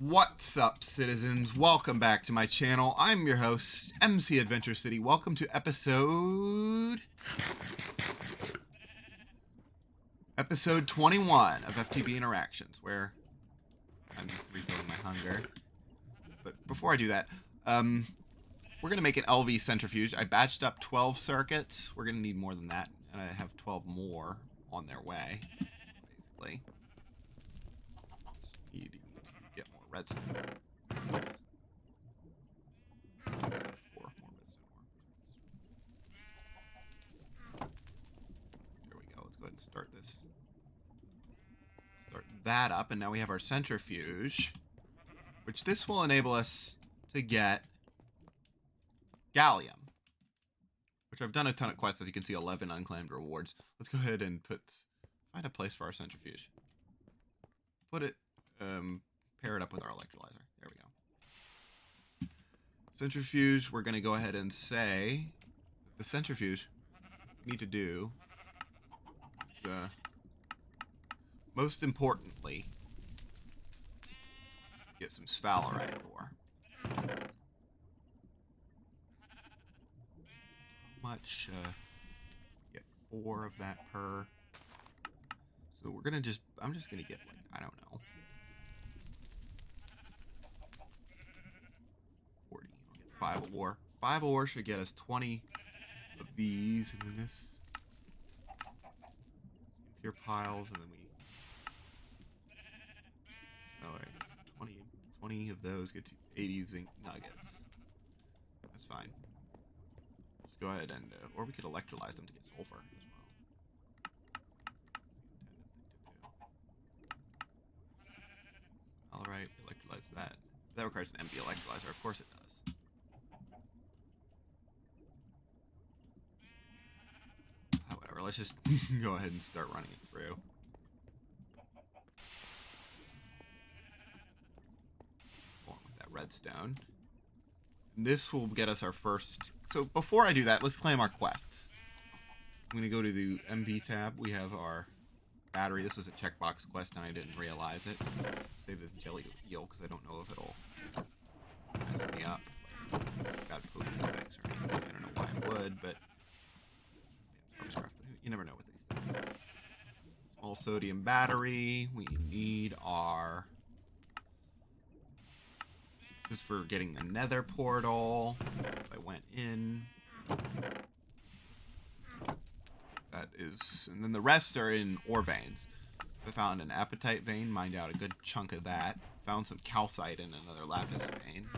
What's up, citizens? Welcome back to my channel. I'm your host, MC Adventure City. Welcome to episode 21 of FTB Interactions, where I'm refilling my hunger. But before I do that, we're going to make an LV centrifuge. I batched up 12 circuits. We're going to need more than that, and I have 12 more on their way, basically. Need to get more redstone. Four more redstone. There we go. Let's go ahead and start this. Start that up, and now we have our centrifuge, which this will enable us to get gallium, which I've done a ton of quests. As you can see, 11 unclaimed rewards. Let's go ahead and find a place for our centrifuge. Put it, pair it up with our electrolyzer. There we go. Centrifuge, we're going to go ahead and say that the centrifuge we need to do is, most importantly, get some sphalerite ore. How much? Get 4 of that per. So we're gonna I'm just gonna get, like, I don't know, 40. I'll get 5 ore. 5 ore should get us 20 of these, and then this pure piles, and then we. Oh wait, 20 of those get to 80 zinc nuggets. That's fine. Let's go ahead and, or we could electrolyze them to get sulfur as well. Alright, electrolyze that. That requires an empty electrolyzer. Of course it does. Oh, whatever. Let's just go ahead and start running it through. Along with that redstone. And this will get us our first. So before I do that, let's claim our quests. I'm going to go to the MV tab. We have our battery. This was a checkbox quest and I didn't realize it. Save this jelly eel because I don't know if it'll mess me up. Like, got potion effects or anything. I don't know why it would, but you never know with these things. Small sodium battery. We need our. This is for getting the nether portal. If I went in. That is, and then the rest are in ore veins. I found an apatite vein, mined out a good chunk of that. Found some calcite in another lapis vein.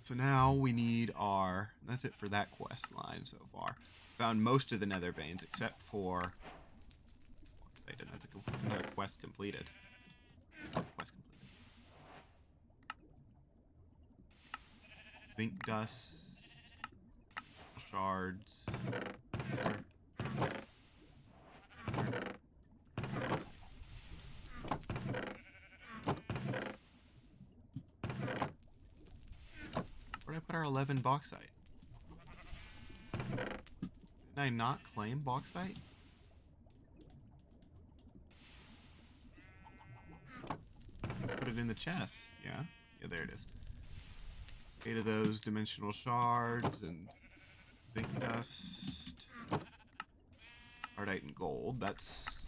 So now we need our, that's it for that quest line so far. Found most of the nether veins except for, that's another quest completed. Zinc dust, shards. Where'd I put our 11 bauxite? Did I not claim bauxite? Put it in the chest. Yeah, there it is. 8 of those dimensional shards and zinc dust, ardite and gold. That's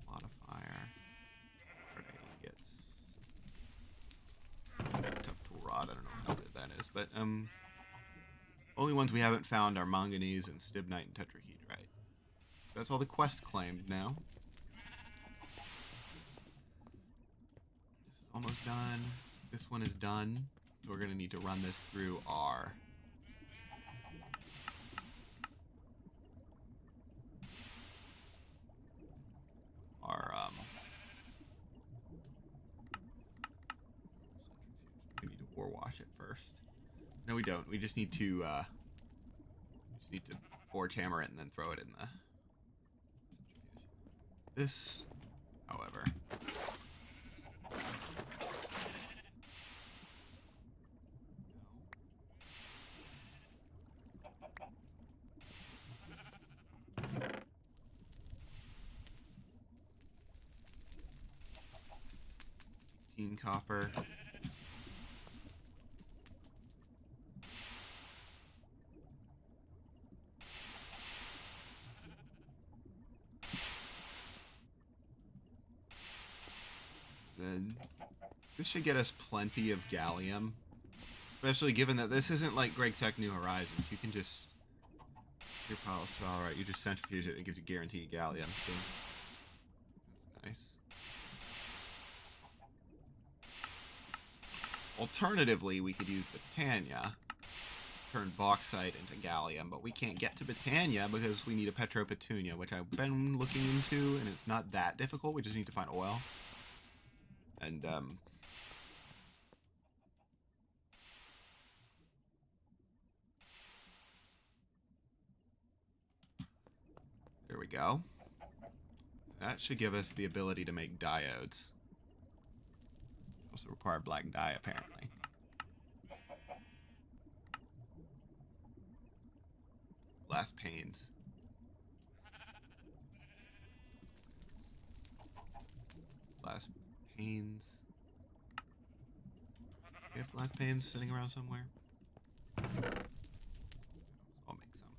modifier. Ardite ingots. Tough tool rod. I don't know how good that is, but only ones we haven't found are manganese and stibnite and tetrahedrite. That's all the quests claimed now. Almost done. This one is done. So we're going to need to run this through our we need to ore wash it first. No, we don't. We just need to forge hammer it and then throw it in the centrifuge. This, however, 15 copper. Then this should get us plenty of gallium. Especially given that this isn't like Greg Tech New Horizons. You can just... Your pile alright, you just centrifuge it and it gives you guaranteed gallium. So that's nice. Alternatively, we could use Britannia, turn bauxite into gallium, but we can't get to Britannia because we need a Petropetunia, which I've been looking into, and it's not that difficult. We just need to find oil. And, there we go. That should give us the ability to make diodes. Also require black dye, apparently. Glass panes. Glass panes. We have glass panes sitting around somewhere. I'll make some.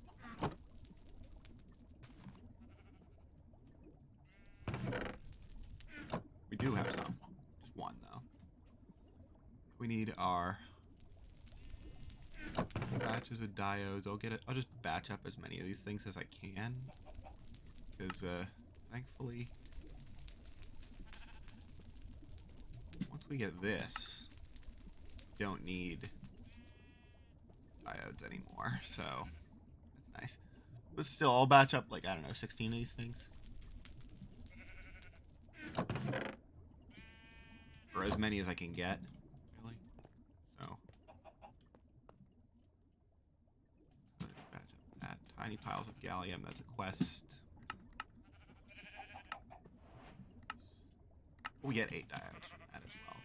We do have some. Just one, though. We need our batches of diodes. I'll just batch up as many of these things as I can. Because, thankfully, once we get this, we don't need diodes anymore. So, that's nice. But still, I'll batch up, like, I don't know, 16 of these things. Or as many as I can get, really. So, batch up that. Tiny piles of gallium, that's a quest. We get 8 diodes from that as well.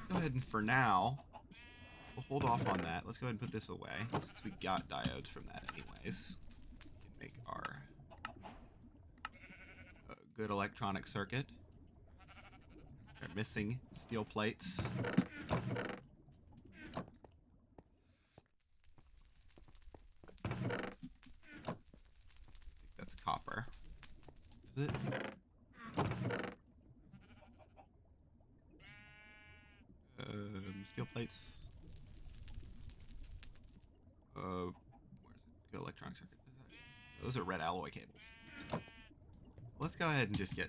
Go ahead and for now, we'll hold off on that. Let's go ahead and put this away, since we got diodes from that anyways. We can make our good electronic circuit. We're missing steel plates. I think that's copper. Is it? Steel plates. Where is it? Good electronic circuit. Those are red alloy cables. Let's go ahead and just get...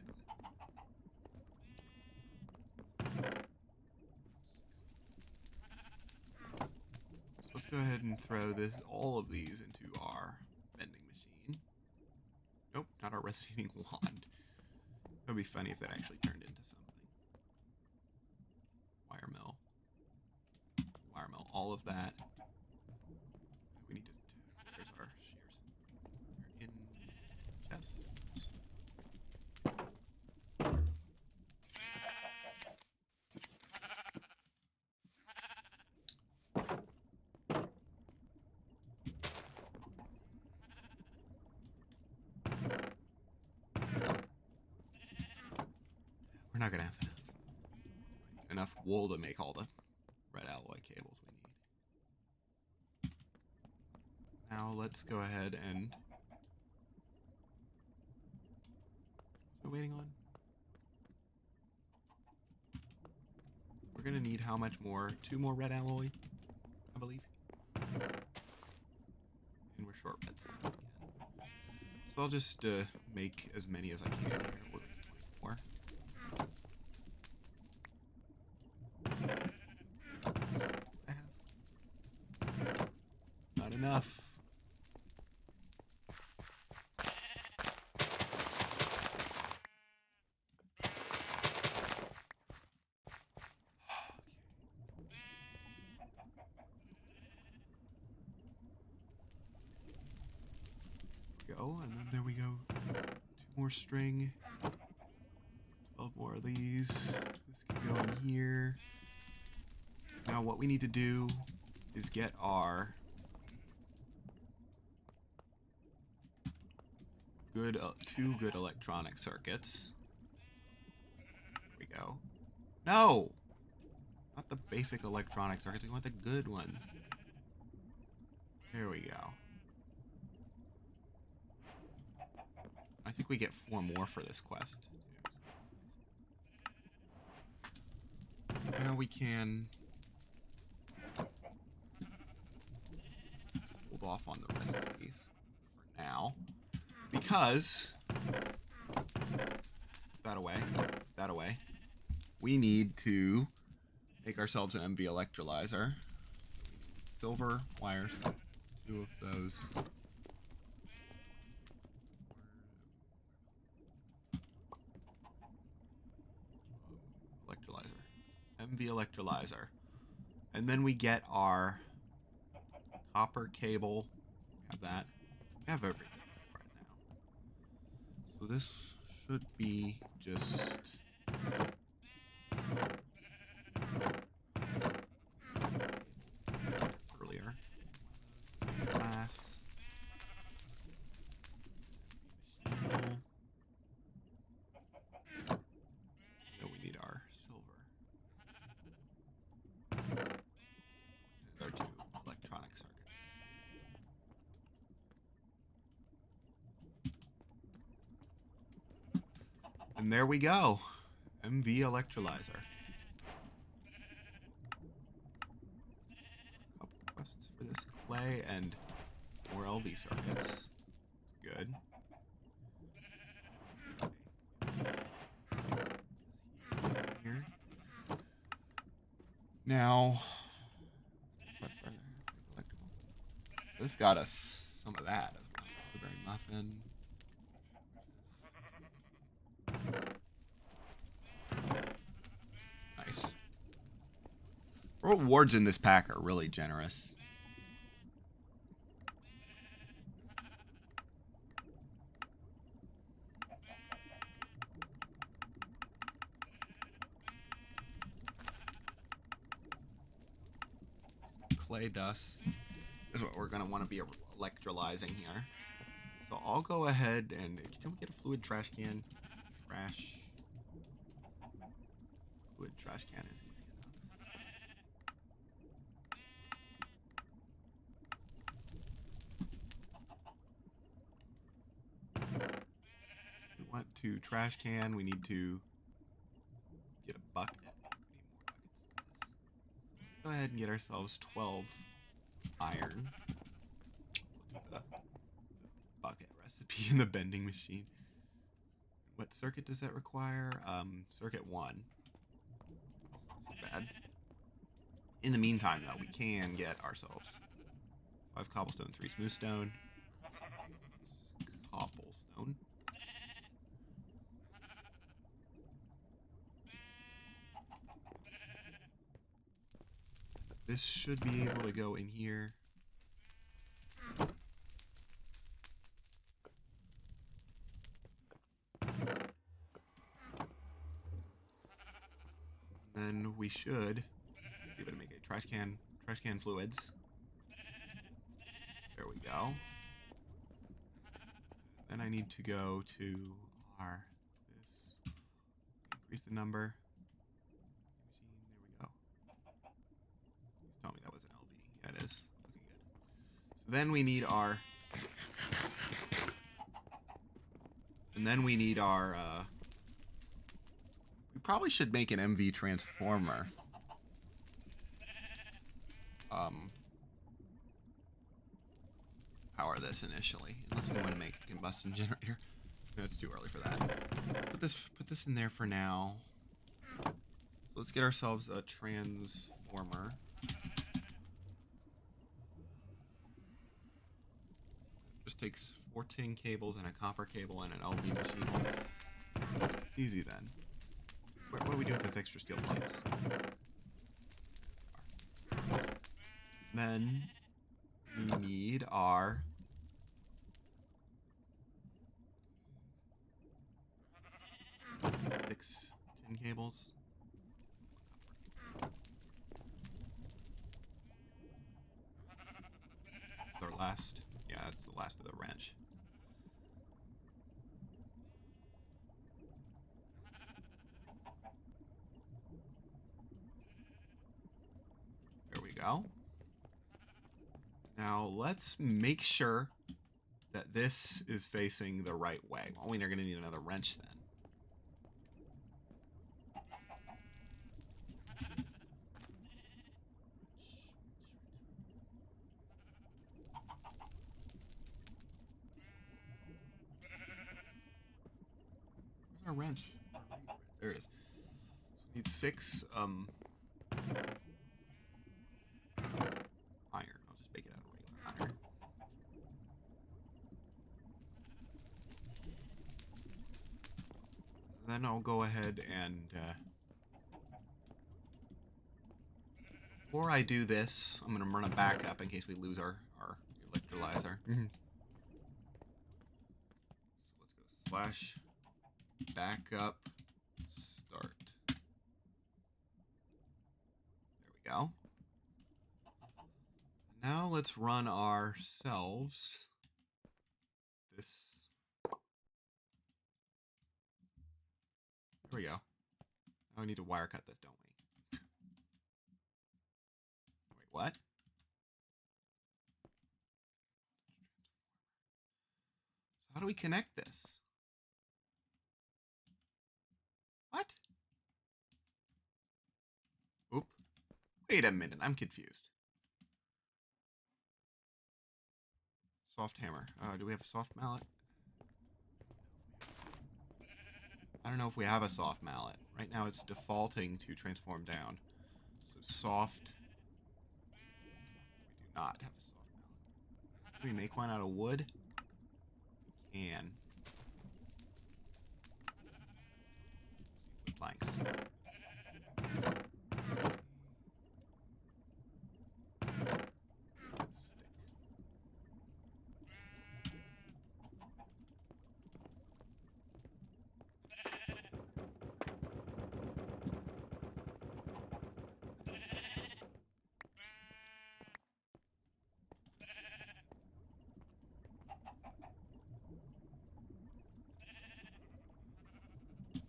So let's go ahead and throw all of these into our vending machine. Nope, not our resonating wand. It would be funny if that actually turned into something. Wire mill. Wire mill, all of that. We need to... There's our shears. They're in chests. We're not gonna have enough wool to make all the red alloy cables we need. Now let's go ahead and... So waiting on... We're gonna need how much more? 2 more red alloy, I believe. And we're short red stuff again. So I'll just make as many as I can here. We'll do 24. Not enough. Go, and then there we go. 2 more string. 12 more of these. This can go in here. Now what we need to do is get our good 2 good electronic circuits. There we go. No! Not the basic electronic circuits. We want the good ones. There we go. I think we get 4 more for this quest. Now we can hold off on the rest of these for now. Because that away. We need to make ourselves an MV electrolyzer. Silver wires, 2 of those. Electrolyzer. MV electrolyzer. And then we get our copper cable. Have that. We have everything right now. So this should be just earlier. Glass. No, we need our silver. And our 2 electronic circuits. And there we go. MV electrolyzer. A couple quests for this clay and more LV circuits. Good. Here. Now, this got us some of that as well. Blueberry muffin. Nice. Rewards in this pack are really generous. Clay dust is what we're going to want to be electrolyzing here. So I'll go ahead and... Can we get a fluid trash can? Fluid trash can is easy enough. We want to trash can. We need to get a bucket. We need more buckets than this. Let's go ahead and get ourselves 12 iron. We'll do the bucket recipe in the vending machine. What circuit does that require? Circuit 1. Not bad. In the meantime, though, we can get ourselves 5 cobblestone, 3 smooth stone. Cobblestone. This should be able to go in here. Then we should be able to make a trash can fluids. There we go. Then I need to go to our increase the number. There we go. Please tell me that was an LV. Yeah, it is. Looking good. So then we need our we probably should make an MV transformer. Power this initially, unless we want to make a combustion generator. No, it's too early for that. Put this in there for now. So let's get ourselves a transformer. Just takes 14 cables and a copper cable and an LV machine. Easy then. What do we do with those extra steel plates? Then we need our six tin cables. It's our last. Yeah, it's the last of the wrench. go. Now let's make sure that this is facing the right way. Well, we're going to need another wrench then. Where's our wrench? There it is. So we need 6 iron. I'll just make it out of regular iron. Then I'll go ahead and before I do this, I'm going to run a backup in case we lose our electrolyzer. So let's go /backup start. There we go. Now let's run ourselves this. Here we go. Now we need to wire cut this, don't we? Wait, what? So how do we connect this? What? Oop. Wait a minute, I'm confused. Soft hammer. Do we have a soft mallet? I don't know if we have a soft mallet. Right now it's defaulting to transform down. So soft. We do not have a soft mallet. Can we make one out of wood? We can. Wood planks.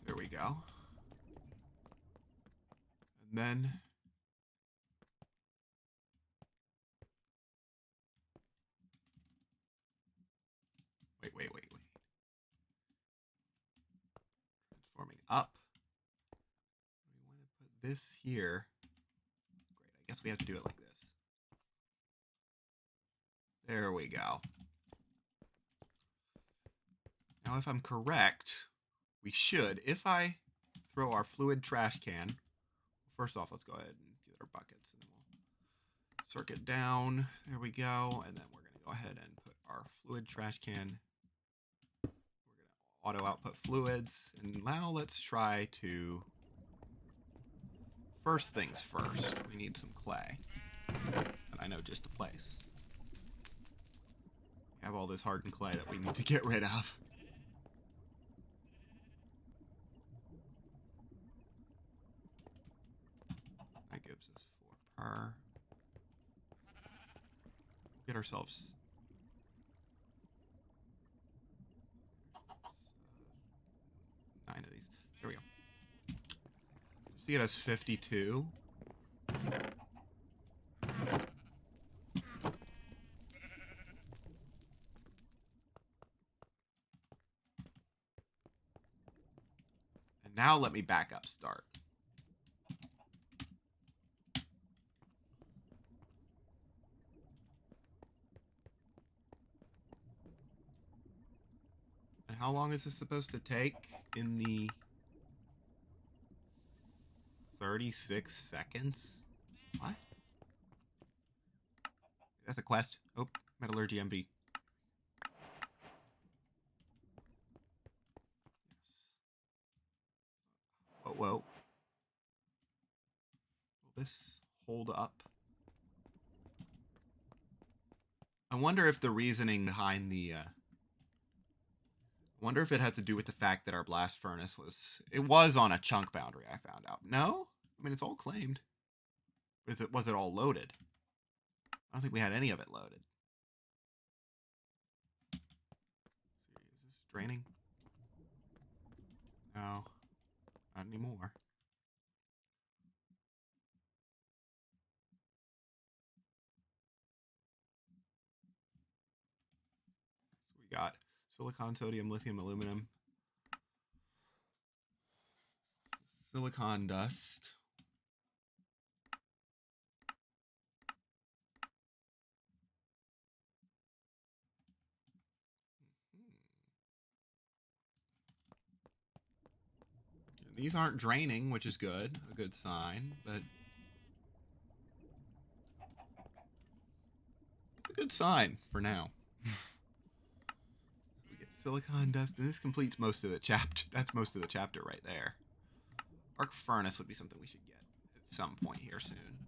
There we go. And then wait. Transforming up. We want to put this here. Great, I guess we have to do it like this. There we go. Now if I'm correct, we should, if I throw our fluid trash can, first off, let's go ahead and get our buckets, and then we'll circuit down. There we go. And then we're going to go ahead and put our fluid trash can. We're going to auto output fluids. And now let's try to, first things first, we need some clay. And I know just the place. We have all this hardened clay that we need to get rid of. That gives us 4 per. Get ourselves 9 of these. There we go. See, it has 52. And now let me back up start. How long is this supposed to take in the 36 seconds? What? That's a quest. Oh, Metallurgy MV. Yes. Whoa. Will this hold up? I wonder if the reasoning behind the I wonder if it had to do with the fact that our blast furnace was on a chunk boundary, I found out. No? I mean, it's all claimed. But was it all loaded? I don't think we had any of it loaded. Is this draining? No. Not anymore. Silicon, sodium, lithium, aluminum. Silicon dust. These aren't draining, which is good. A good sign, but it's a good sign for now. We get silicon dust, and this completes most of the chapter. That's most of the chapter right there. Arc furnace would be something we should get at some point here soon.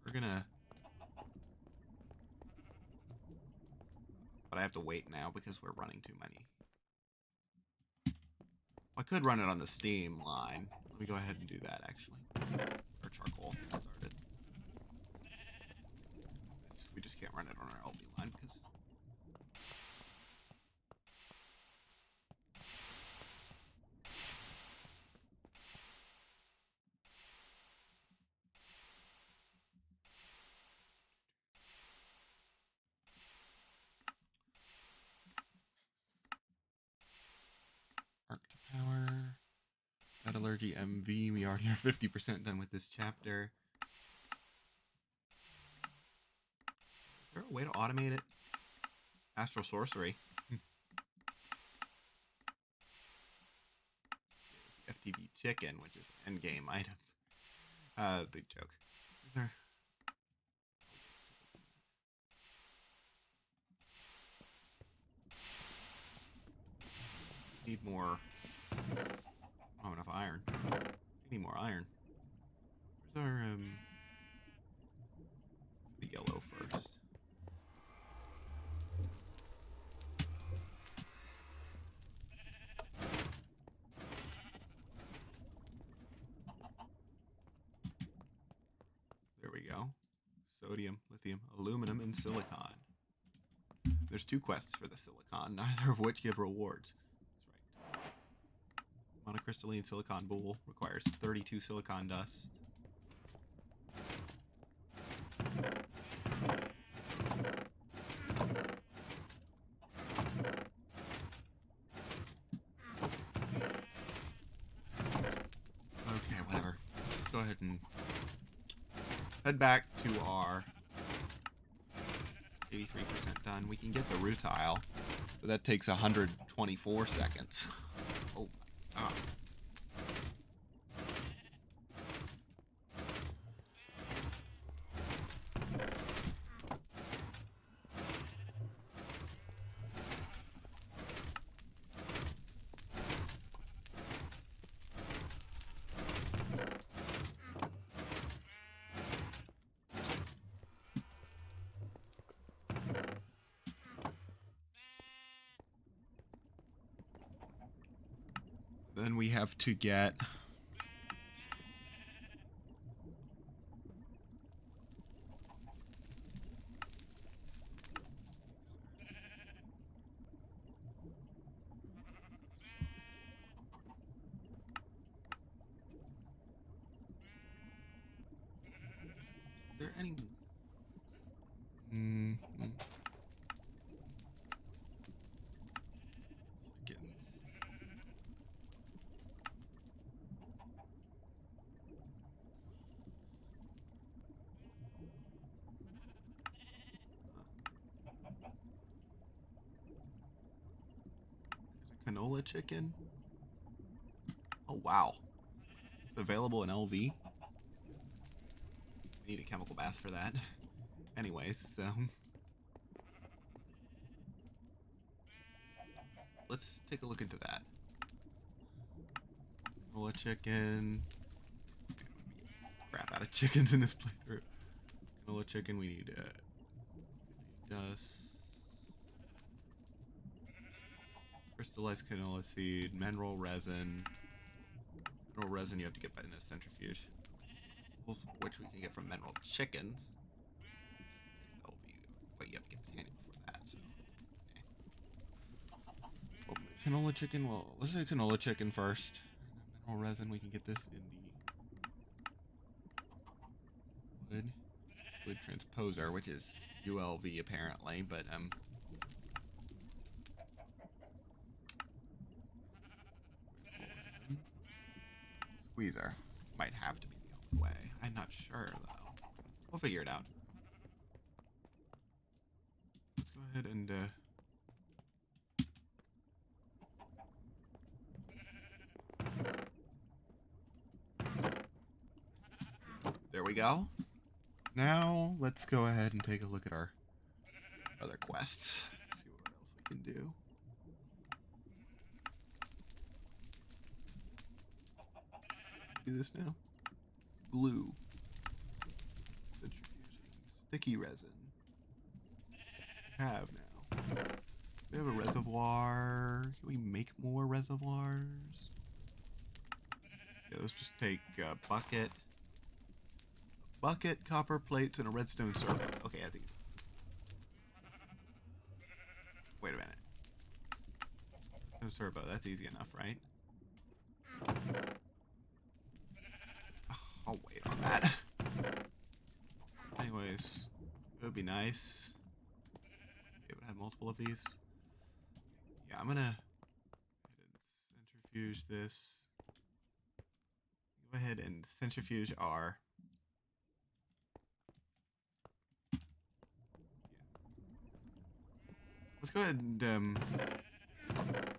We're gonna... But I have to wait now because we're running too many. I could run it on the steam line. Let me go ahead and do that, actually. Our charcoal started. We just can't run it on our LV line because... Arc to power. Metallurgy MV. We already are 50% done with this chapter. Is there a way to automate it? Astral sorcery. FTB chicken, which is an endgame item. Big joke. Is there... Need more... Oh, enough iron. We need more iron. Where's our, the yellow first. There we go. Sodium, lithium, aluminum, and silicon. There's 2 quests for the silicon, neither of which give rewards. That's right. Monocrystalline silicon bowl requires 32 silicon dust. Okay, whatever. Let's go ahead and head back to our 83% done. We can get the rutile, but that takes 124 seconds. Oh my god. Then we have to get... Is there any... Chickens. There's a canola chicken. Oh wow. It's available in LV. We need a chemical bath for that. Anyways, so... Let's take a look into that. Canola chicken. Crap out of chickens in this playthrough. Canola chicken, we need dust. Crystallized canola seed, mineral resin. Mineral resin you have to get by in a centrifuge. Which we can get from mineral chickens. But you have to get the candy before that, so. Okay. Well, canola chicken, well, let's do canola chicken first. Mineral resin, we can get this in the wood transposer, which is ULV apparently, but Tweezer might have to be the only way. I'm not sure, though. We'll figure it out. Let's go ahead and... There we go. Now, let's go ahead and take a look at our other quests. See what else we can do. Do this now. Glue. Centrifuging. Sticky resin. Have now. We have a reservoir. Can we make more reservoirs? Yeah, let's just take a bucket. Bucket, copper plates, and a redstone servo. Okay, I think... Wait a minute. No servo, that's easy enough, right? I'll wait on that. Anyways, it would be nice. It would have multiple of these. Yeah, I'm gonna centrifuge this. Go ahead and centrifuge our... Let's go ahead and,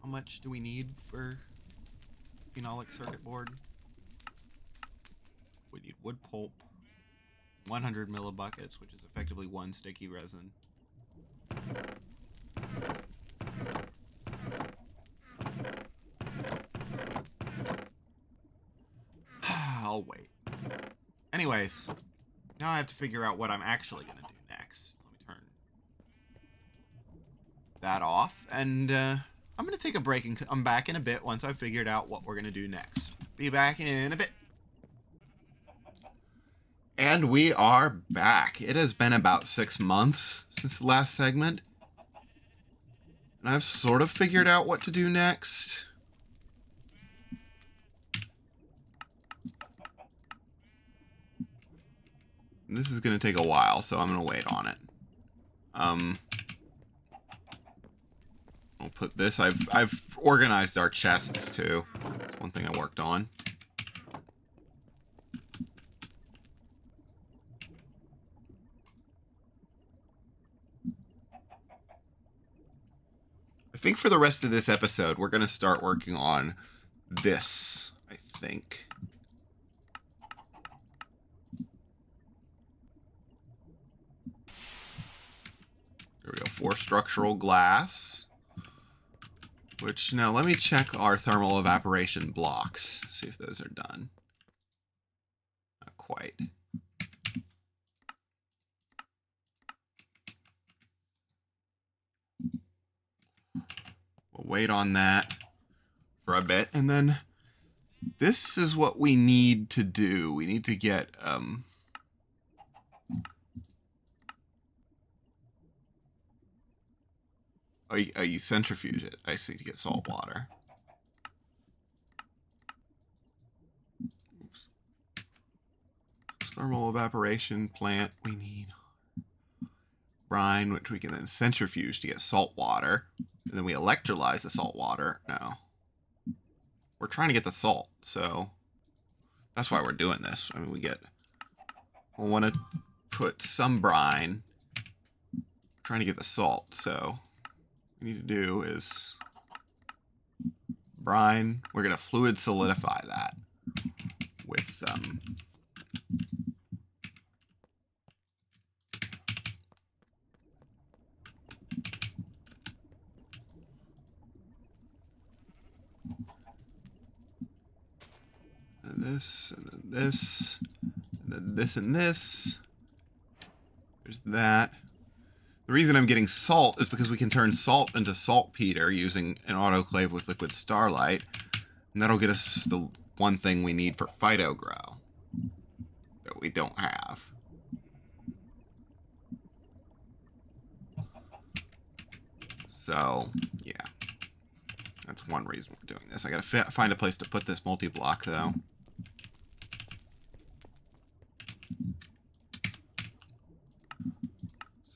how much do we need for phenolic circuit board? We need wood pulp, 100 millibuckets, which is effectively 1 sticky resin. I'll wait. Anyways, now I have to figure out what I'm actually going to do next. Let me turn that off, and I'm going to take a break and come back in a bit once I've figured out what we're going to do next. Be back in a bit. And we are back. It has been about 6 months since the last segment. And I've sort of figured out what to do next. And this is going to take a while, so I'm going to wait on it. I'll put this. I've organized our chests too. That's one thing I worked on. I think for the rest of this episode, we're going to start working on this, I think. There we go, 4 structural glass. Which, now let me check our thermal evaporation blocks. See if those are done. Not quite. We'll wait on that for a bit. And then this is what we need to do. We need to get... Oh, you centrifuge it. I see, to get salt water. Oops. Thermal evaporation plant. We need brine, which we can then centrifuge to get salt water. And then we electrolyze the salt water. No. We're trying to get the salt, so that's why we're doing this. I mean, we'll want to put some brine. Trying to get the salt, so... What we need to do is brine. We're going to fluid solidify that with and this, and then this, and then this and this. There's that. The reason I'm getting salt is because we can turn salt into saltpeter using an autoclave with liquid starlight. And that'll get us the one thing we need for phytogrow that we don't have. So, yeah. That's one reason we're doing this. I gotta find a place to put this multi-block, though.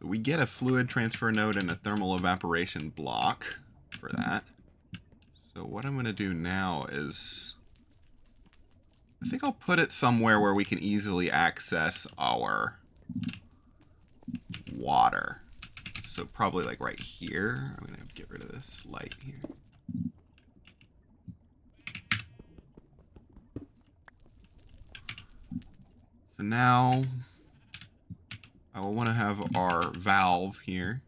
So we get a fluid transfer node and a thermal evaporation block for that. So what I'm going to do now is I think I'll put it somewhere where we can easily access our water. So probably like right here. I'm going to get rid of this light here. So now I will want to have our valve here.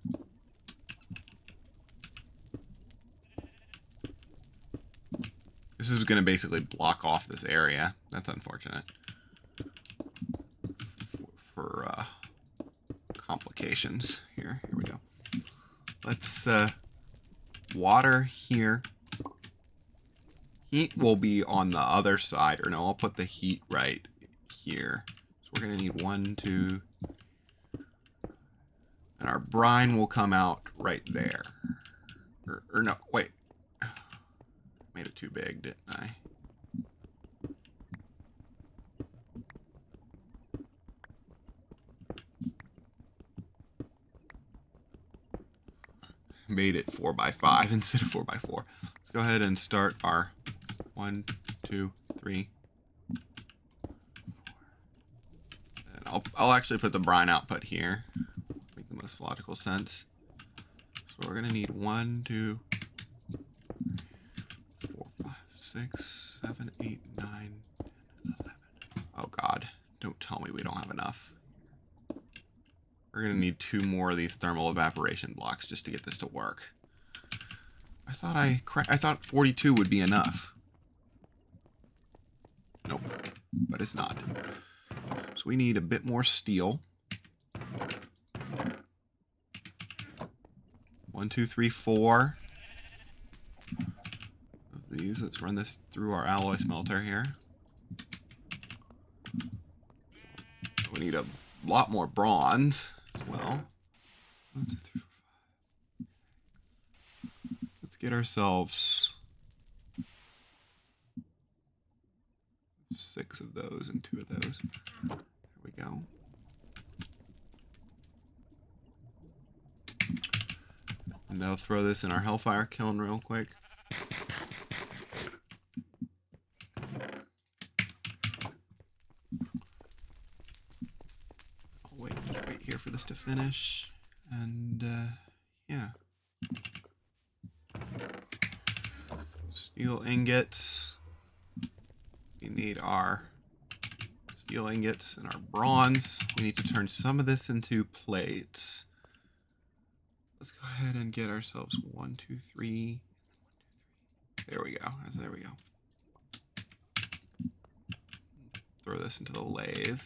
This is going to basically block off this area. That's unfortunate. For complications here. Here we go. Let's water here. Heat will be on the other side. Or no, I'll put the heat right here. So we're going to need 1, 2. And our brine will come out right there. Or no, wait. Made it too big, didn't I? Made it 4x5 instead of 4x4. Let's go ahead and start our 1, 2, 3. And I'll actually put the brine output here. Make the most logical sense. So we're gonna need 1, 2, 4, 5, 6, 7, 8, 9, 10, 11. Oh God! Don't tell me we don't have enough. We're going to need 2 more of these thermal evaporation blocks just to get this to work. I thought 42 would be enough. Nope, but it's not. So we need a bit more steel. 1, 2, 3, 4 of these. Let's run this through our alloy smelter here. We need a lot more bronze as well. 1, 2, 3, 4, 5. Let's get ourselves 6 of those and 2 of those. There we go. And I'll throw this in our Hellfire kiln real quick. Just wait here for this to finish. And yeah. Steel ingots. We need our steel ingots and our bronze. We need to turn some of this into plates. Let's go ahead and get ourselves 1, 2, 3. There we go. There we go. Throw this into the lathe.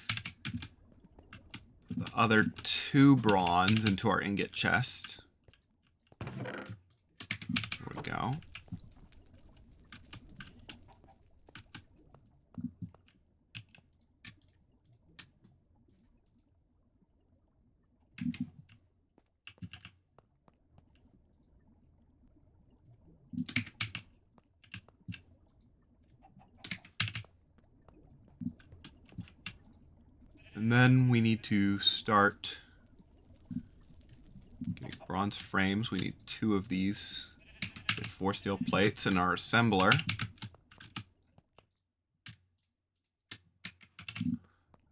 Put the other 2 bronze into our ingot chest. There we go. And then we need to start getting bronze frames. We need 2 of these with 4 steel plates in our assembler.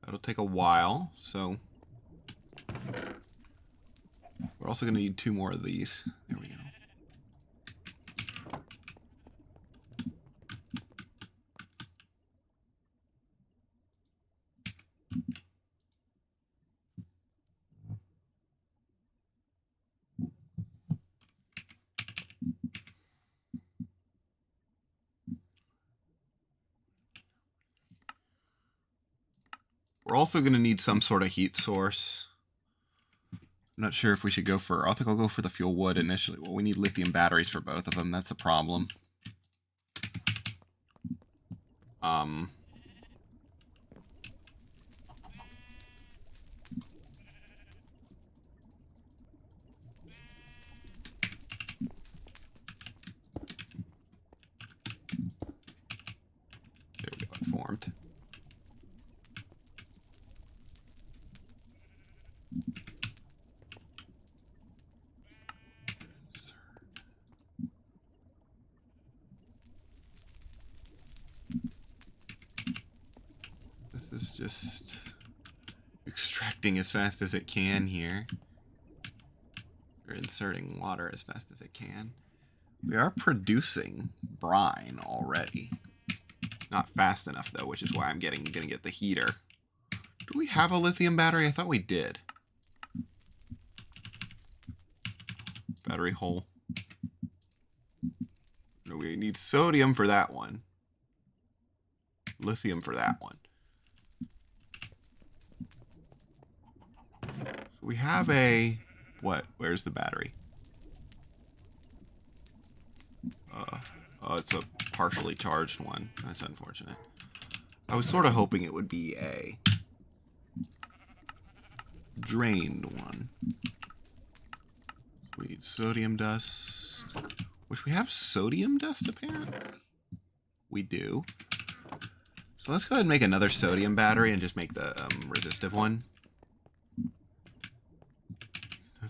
That'll take a while, so we're also going to need 2 more of these. There we go. We're also going to need some sort of heat source. I'm not sure if we should go for... I think I'll go for the fuel wood initially. Well, we need lithium batteries for both of them. That's the problem. There we go, it formed. just extracting as fast as it can here. Or inserting water as fast as it can. We are producing brine already. Not fast enough though, which is why I'm gonna get the heater. Do we have a lithium battery? I thought we did. Battery hole. No, we need sodium for that one. Lithium for that one. So we have a... What? Where's the battery? Oh, it's a partially charged one. That's unfortunate. I was sort of hoping it would be a drained one. We need sodium dust. Which we have sodium dust, apparently. We do. So let's go ahead and make another sodium battery and just make the resistive one.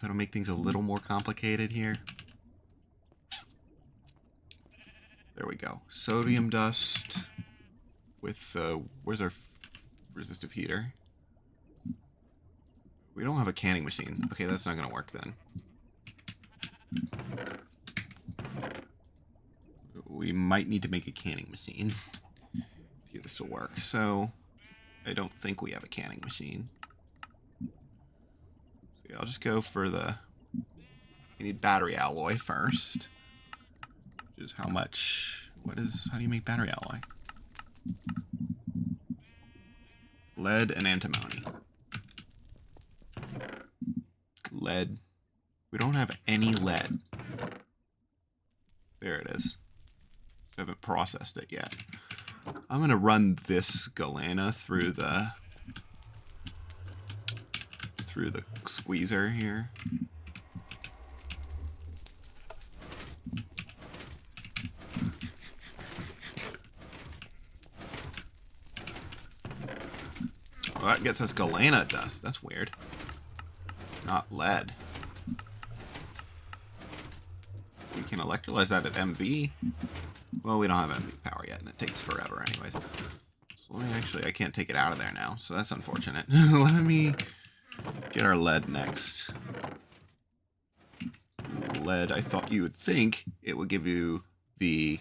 That'll make things a little more complicated here. There we go. Sodium dust with, where's our resistive heater? We don't have a canning machine. Okay, that's not going to work then. We might need to make a canning machine to get this to work. So, I don't think we have a canning machine. So yeah, I'll just go for the... We need battery alloy first. Which is how much... How do you make battery alloy? Lead and antimony. Lead. We don't have any lead. There it is. I haven't processed it yet. I'm going to run this galena through the squeezer here. Well, that gets us galena dust. That's weird. Not lead. We can electrolyze that at MV. Well, we don't have MV power yet, and it takes forever anyways. So let me I can't take it out of there now, so that's unfortunate. Let me get our lead next. Lead, I thought you would think it would give you the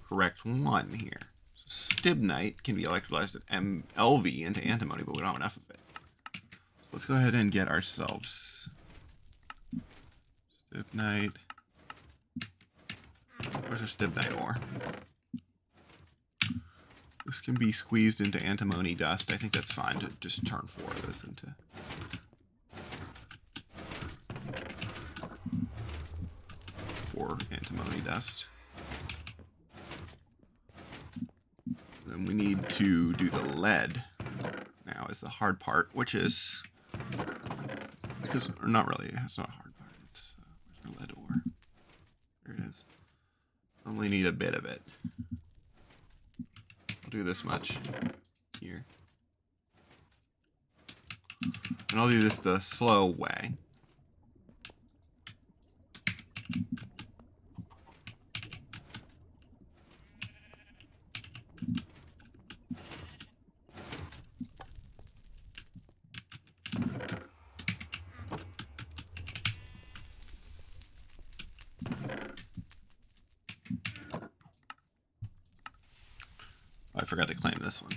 correct one here. So stibnite can be electrolyzed at LV into antimony, but we don't have enough of it. So let's go ahead and get ourselves stibnite. Where's our stibnite ore? This can be squeezed into antimony dust. I think that's fine to just turn 4 of this into... antimony dust. Then we need to do the lead. Now is the hard part, which is... Because, or not really, it's not a hard part. It's, where's our lead ore? There it is. Only need a bit of it. I'll do this much here. And I'll do this the slow way. I forgot to claim this one.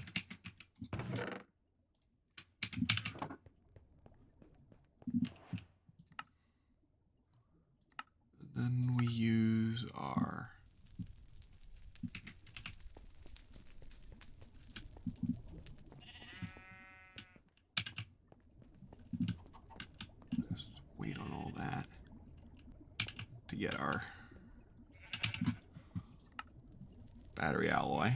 Then we use our just wait on all that to get our battery alloy.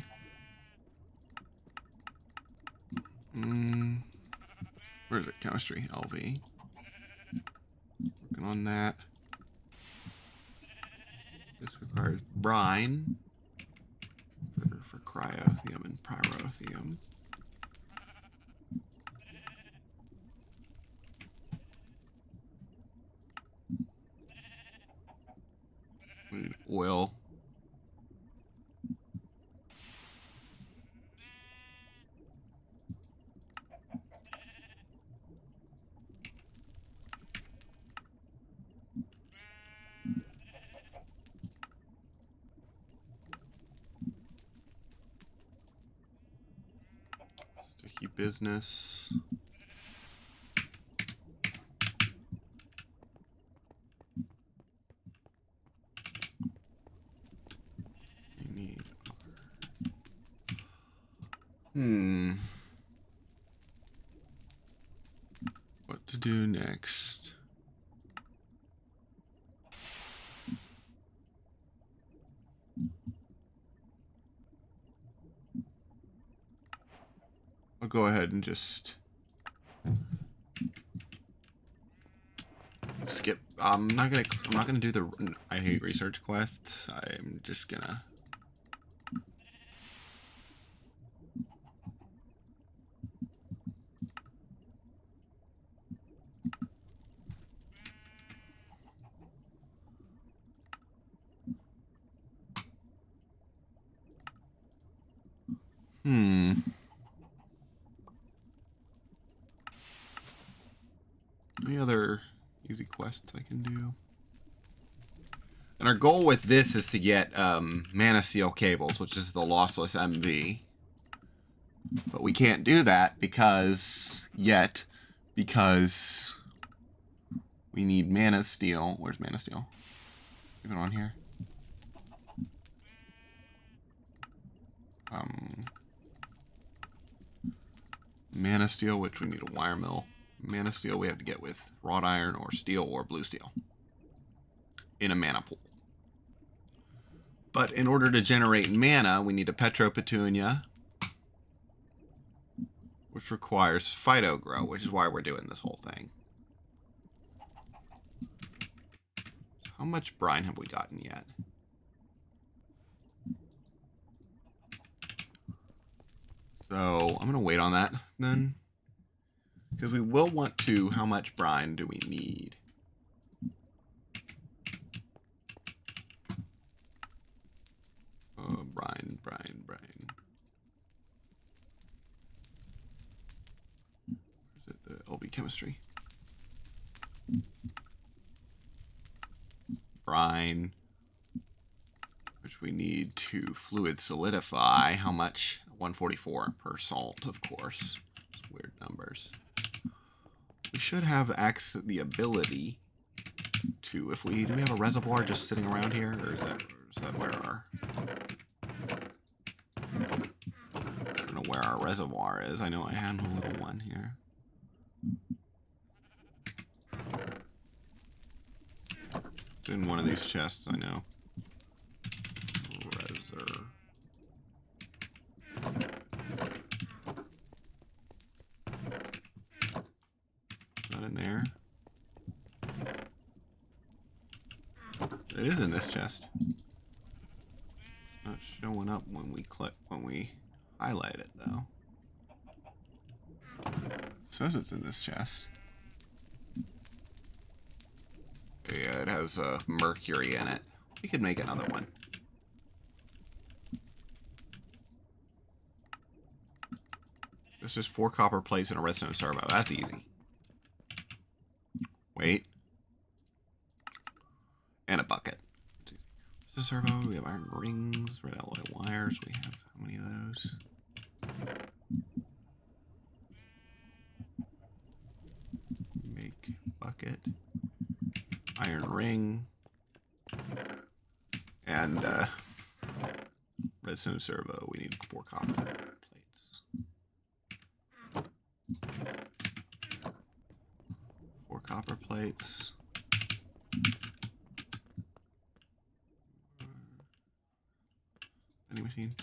Where is it? Chemistry, LV. Working on that. This requires brine for cryothium and pyrothium. We need oil. business. We need what to do next? I'll go ahead and just skip. I'm not gonna do the I hate research quests. I'm just gonna Any other easy quests I can do? And our goal with this is to get Mana Seal cables, which is the lossless MV. But we can't do that because we need Mana Steel. Where's Mana Steel? Even on here. Mana Steel, which we need a wire mill. Mana Steel we have to get with wrought iron or steel or blue steel in a mana pool. But in order to generate mana, we need a Petropetunia, which requires Phyto Grow, which is why we're doing this whole thing. How much brine have we gotten yet? So I'm going to wait on that then. Because we will want to, how much brine do we need? Brine. Where's it? The LB chemistry. Brine, which we need to fluid solidify. How much? 144 per salt, of course. Weird numbers. We should have the ability to, do we have a reservoir just sitting around here, or is that where our, I don't know where our reservoir is. I know I had a little one here. It's in one of these chests, I know. Not in there. It is in this chest. Not showing up when we highlight it though. It says it's in this chest. Yeah, it has mercury in it. We could make another one. It's just 4 copper plates and a redstone servo. That's easy. Wait. And a bucket. What's the servo? We have iron rings, red alloy wires. We have how many of those? Make bucket. Iron ring. And redstone servo. We need 4 copper plates. 4 copper plates. Vending machine.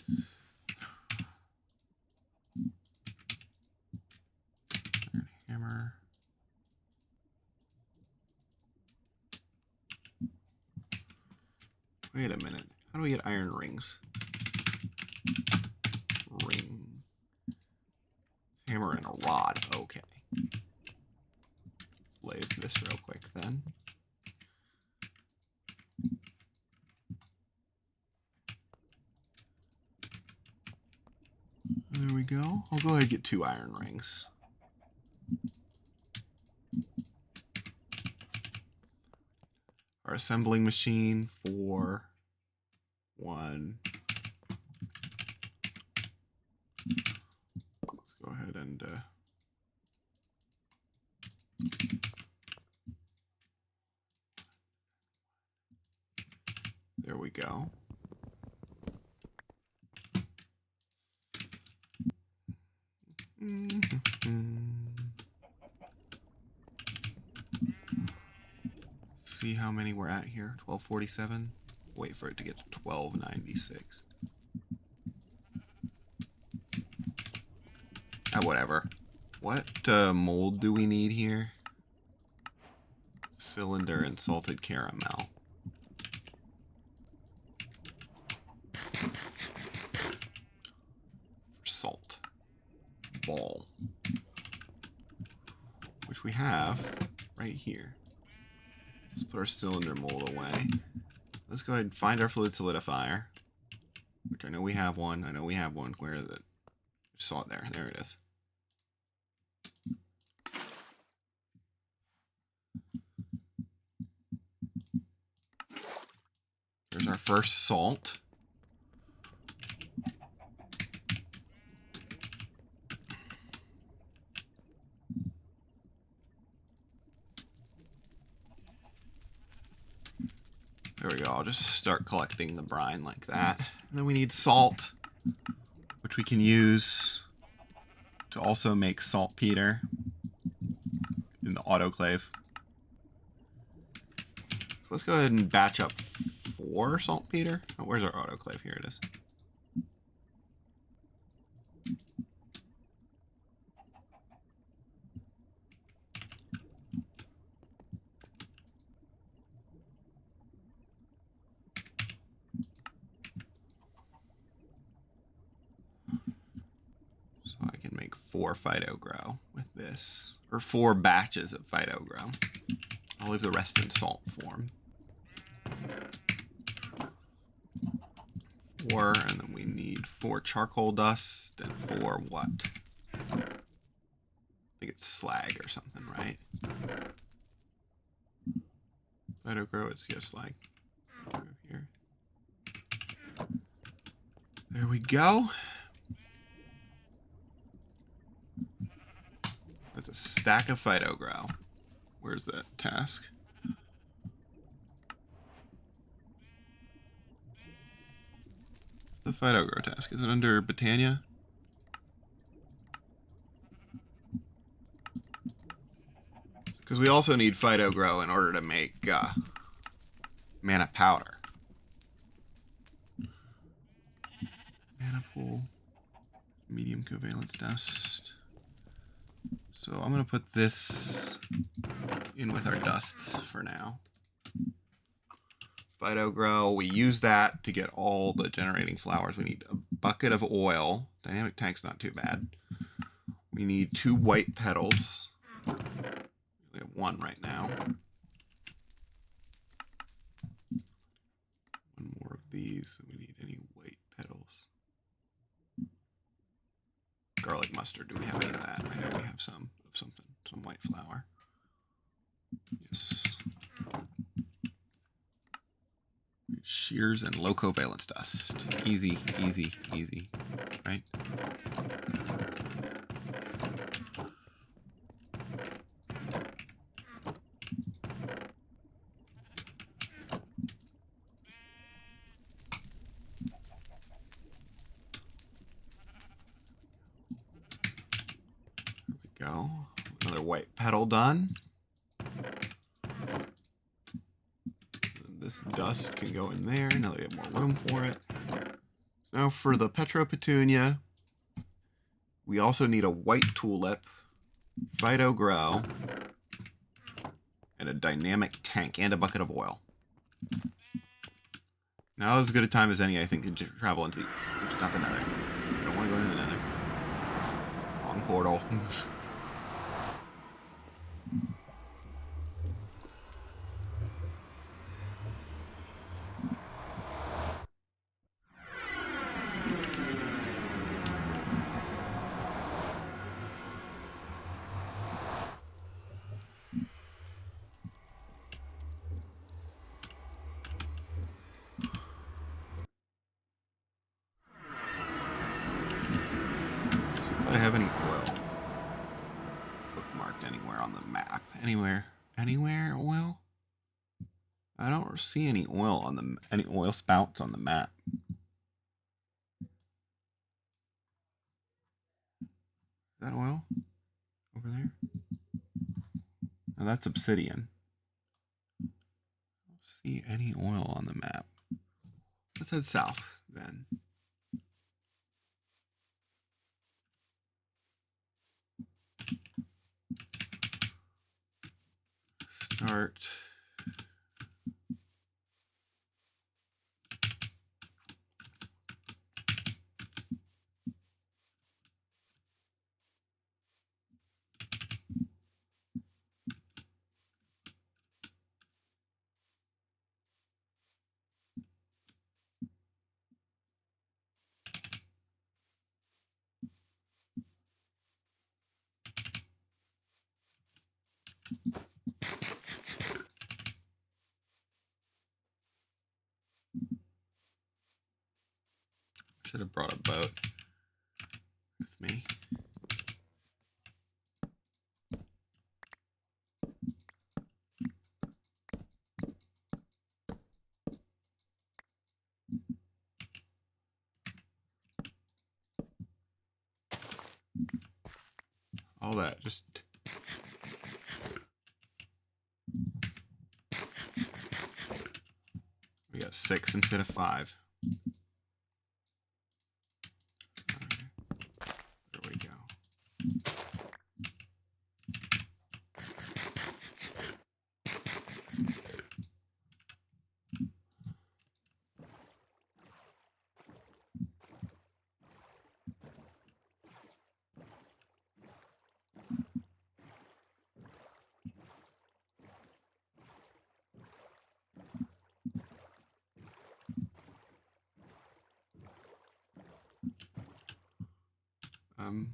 Iron hammer. Wait a minute. How do we get iron rings? Ring. Hammer and a rod. Okay. Let's lay this real quick then. There we go. I'll go ahead and get 2 iron rings. Our assembling machine for 1. Let's go ahead and there we go. See how many we're at here. 1247. Wait for it to get to 1296. Whatever. What mold do we need here? Cylinder and salted caramel. Salt. Ball. Which we have right here. Let's put our cylinder mold away. Let's go ahead and find our fluid solidifier. Which I know we have one. I know we have one. Where is it? I saw it there. There it is. There's our first salt. There we go. I'll just start collecting the brine like that. And then we need salt, which we can use to also make saltpeter in the autoclave. So let's go ahead and batch up 4 saltpeter. Oh, where's our autoclave? Here it is. So I can make 4 phytogrow with this, or 4 batches of phytogrow. I'll leave the rest in salt form. 4, and then we need 4 charcoal dust and 4 what? I think it's slag or something, right? Phytogrow, it's just slag. Here. There we go. That's a stack of phytogrow. Where's that task? The phytogrow task. Is it under Britannia? Because we also need phytogrow in order to make mana powder. Mana pool. Medium covalence dust. So I'm going to put this in with our dusts for now. Phytogrow, we use that to get all the generating flowers. We need a bucket of oil. Dynamic tank's not too bad. We need 2 white petals. We have 1 right now. 1 more of these. We need any white petals. Garlic mustard. Do we have any of that? I know we have some of something. Some white flour. Yes. Shears and low covalence dust. Easy, easy, easy. Right? There we go. Another white petal done. This dust can go in there. Now that we have more room for it. Now for the Petropetunia, we also need a white tulip, phytogrow, and a dynamic tank, and a bucket of oil. Now is as good a time as any, I think, to travel into not the nether. I don't want to go into the nether. Wrong portal. I have any oil. Anywhere oil? I don't see any oil on any oil spouts on the map. Is that oil over there? No, that's obsidian. I don't see any oil on the map. Let's head south then. Start. Should have brought a boat with me. All that, just... We got 6 instead of 5. There we go.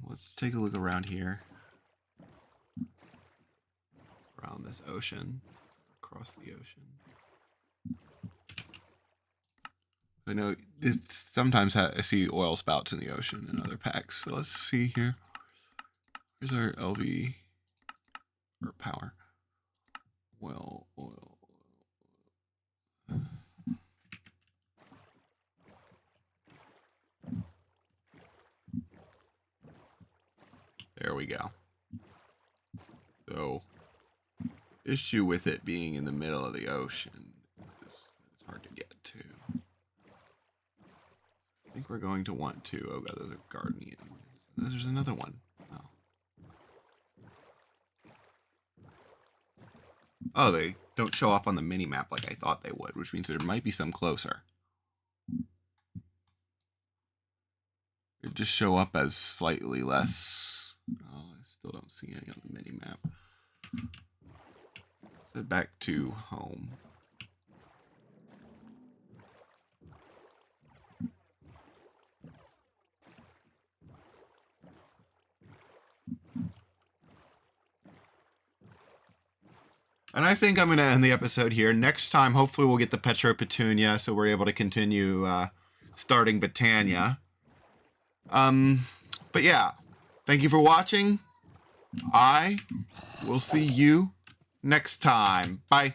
Let's take a look around here. Around this ocean. Across the ocean. I know it sometimes I see oil spouts in the ocean in other packs. So let's see here. Here's our LV or power. Oil. There we go. So, issue with it being in the middle of the ocean is it's hard to get to. I think we're going to want to. Oh god, those are Guardians. There's another one. Oh, they don't show up on the mini map like I thought they would, which means there might be some closer. They just show up as slightly less. Oh, I still don't see any on the mini map. Let's head back to home. And I think I'm going to end the episode here. Next time, hopefully we'll get the Petro Petunia, so we're able to continue starting Botania. But yeah, thank you for watching. I will see you next time. Bye.